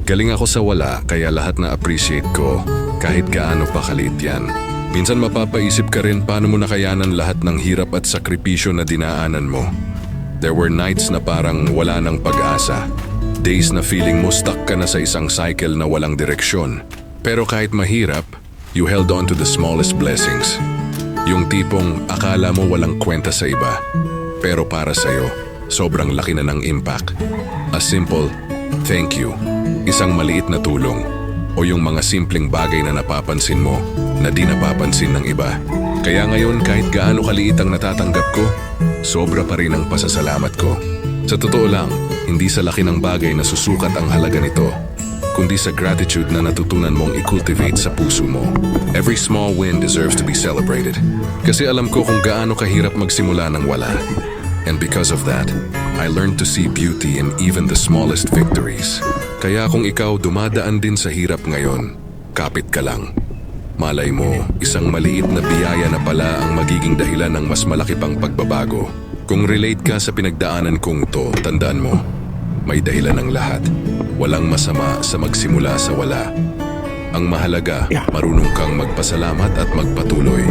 Galing ako sa wala, kaya lahat na appreciate ko, kahit gaano pa kaliit yan. Minsan mapapaisip ka rin paano mo nakayanan lahat ng hirap at sakripisyo na dinaanan mo. There were nights na parang wala ng pag-asa. Days na feeling mo stuck ka na sa isang cycle na walang direksyon. Pero kahit mahirap, you held on to the smallest blessings. Yung tipong akala mo walang kwenta sa iba. Pero para sa'yo, sobrang laki na ng impact. A simple, thank you. Isang maliit na tulong. O yung mga simpleng bagay na napapansin mo na di napapansin ng iba. Kaya ngayon kahit gaano kaliit ang natatanggap ko, sobra pa rin ang pasasalamat ko. Sa totoo lang, hindi sa laki ng bagay na susukat ang halaga nito, kundi sa gratitude na natutunan mong i-cultivate sa puso mo. Every small win deserves to be celebrated. Kasi alam ko kung gaano kahirap magsimula ng wala. And because of that, I learned to see beauty in even the smallest victories. Kaya kung ikaw dumadaan din sa hirap ngayon, kapit ka lang. Malay mo, isang maliit na biyaya na pala ang magiging dahilan ng mas malaki pang pagbabago. Kung relate ka sa pinagdaanan kong to, tandaan mo, may dahilan ng lahat. Walang masama sa magsimula sa wala. Ang mahalaga, marunong kang magpasalamat at magpatuloy.